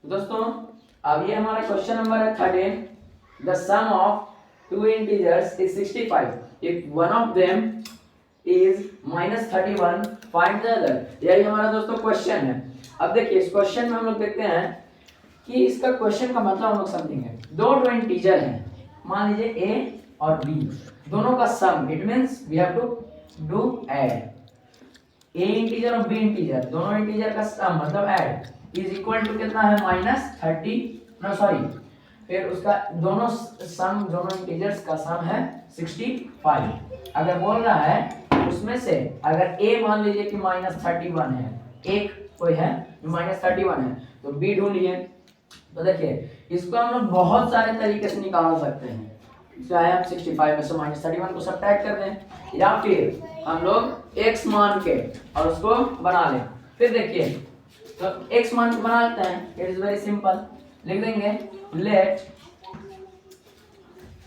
दोस्तों अब ये हमारा क्वेश्चन नंबर है 13। The sum of two integers is 65 if one of them is -31 find the other. यही हमारा दोस्तों क्वेश्चन है। अब देखिए इस क्वेश्चन में हम लोग देखते हैं कि इसका क्वेश्चन का मतलब हम लोग समझेंगे। दो इंटीजर हैं, मान लीजिए a और b, दोनों का sum, it means we have to do add. a integer और b इंटीजर, दोनों इंटीजर का सम मतलब ऐड इज इक्वल टू कितना है -30, नो सॉरी, फिर उसका दोनों सम, दोनों इंटीजर्स का सम है 65। अगर बोल रहा है उसमें से अगर a मान लीजिए कि -31 है, एक कोई है जो -31 है, तो b ढूंढिए। तो देखिए इसको हम लोग बहुत सारे तरीके से निकाल सकते हैं। चाहे हम 65 में से -31 को सब्ट्रैक्ट कर दें, या फिर हम लोग x मान के और उसको बना लें। फिर देखिए तो x मान के बना लेते हैं, इट इज वेरी सिंपल। लिख देंगे लेट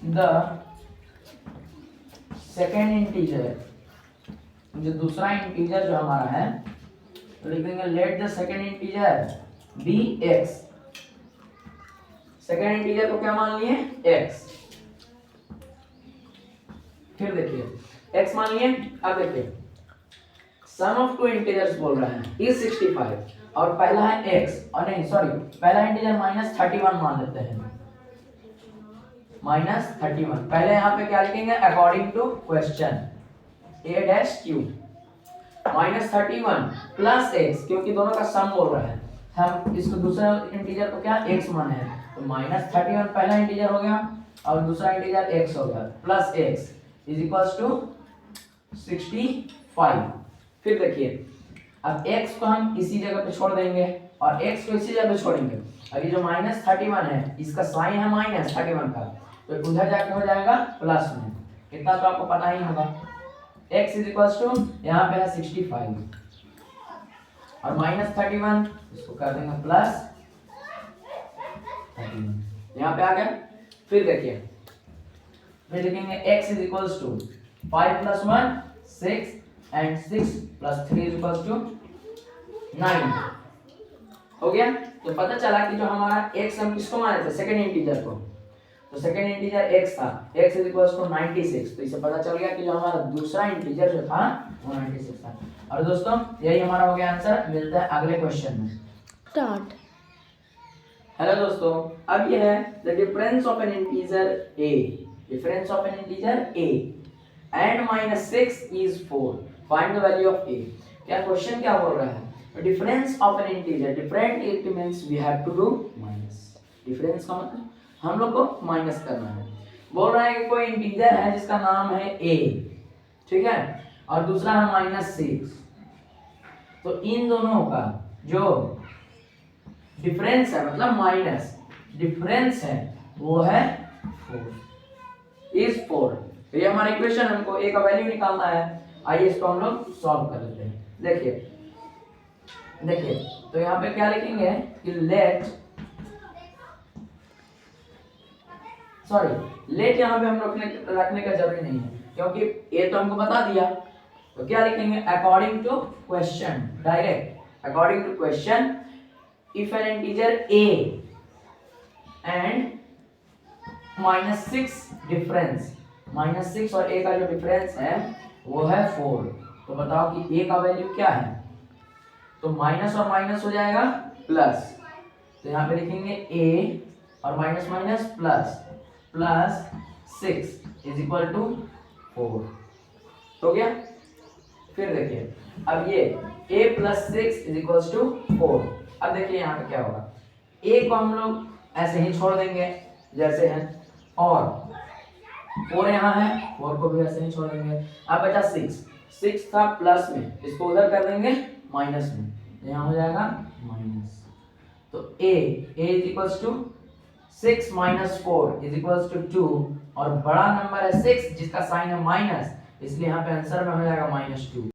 द सेकेंड इंटीजर, जो दूसरा इंटीजर जो हमारा है, तो लिख देंगे let the second integer be x। Second integer को क्या मान लिए x। फिर देखिए x मान लिए। अब देखिए सम ऑफ टू इंटीजर्स बोल रहा है इज 65 और पहला है x, और नहीं सॉरी, पहला इंटीजर -31 मान लेते हैं, -31। पहले यहाँ पे क्या लिखेंगे according to question a dash q, -31 plus x, क्योंकि दोनों का सम बोल रहा है, हम इसको दूसरा इंटीजर को क्या x माने हैं, तो -31 पहला इंटीजर हो गया और दूसरा इंटीजर x हो गया, plus x is equals to 65। फिर देखिए अब x को हम इसी जगह पे छोड़ देंगे और x को इसी जगह पे छोड़ेंगे। अब ये जो -31 है इसका साइन है -31 का, तो उधर जाके हो जाएगा प्लस में, कितना तो आपको पता ही होगा। x इज इक्वल्स टू यहाँ पे है 65 और -31, इसको कर देंगे प्लस 31, यहाँ पे आ गया। फिर देखिए फिर लिखेंगे x is equals to 5 + 1 6 and 6 + 3 is equals to 9 हो गया। तो पता चला कि जो हमारा x हम किसको माने थे, सेकंड इंटीजर को, तो सेकंड इंटीजर x था, x इज इक्वल्स टू 96। तो इससे पता चल गया कि जो हमारा दूसरा इंटीजर जो था वो 96 था। और दोस्तों यही हमारा हो गया आंसर। मिलता है अगले क्वेश्चन में। स्टार्ट। हेलो दोस्तों, अब ये है the difference of an integer a, difference of an integer a and -6 is 4, find the value of a। क्या क्वेश्चन क्या बोल रहा है, difference of an integer, different it means we have to do minus. Difference का मतलब हम लोग को माइनस करना है। बोल रहा है कि कोई इंटीजर है जिसका नाम है a, ठीक है, और दूसरा है -6, तो इन दोनों का जो डिफरेंस है, मतलब माइनस डिफरेंस है, वो है 4 इज 4। तो ये हमारा इक्वेशन, हमको a का वैल्यू निकालना है। आइए इसको हम लोग सॉल्व कर लेते हैं। देखिए तो यहाँ पे क्या लिखेंगे कि लेट यहाँ पे हम रखने का जरूरी नहीं है, क्योंकि a तो हमको बता दिया। तो क्या लिखेंगे according to question, direct according to question, if an integer a and -6 difference, -6 और a का जो डिफरेंस है वो है 4, तो बताओ कि a का वैल्यू क्या है। तो माइनस और माइनस हो जाएगा प्लस, तो यहाँ पे लिखेंगे a और minus minus plus 6 is equal to 4 हो गया। फिर देखिए अब ये a + 6 इज इक्वल टू 4। अब देखिए यहाँ पे क्या होगा, a को हम लोग ऐसे ही छोड़ देंगे जैसे है, और 4 यहाँ है, 4 को भी ऐसे ही छोड़ देंगे। अब बचा 6 था प्लस में, इसको उधर कर देंगे माइनस में, यहाँ हो जाएगा माइनस। तो a is equals to 6 - 4 is equals to 2, और बड़ा नंबर है 6 जिसका साइन है माइनस, इसलिए यहाँ पे आंसर में हो जाएगा -2।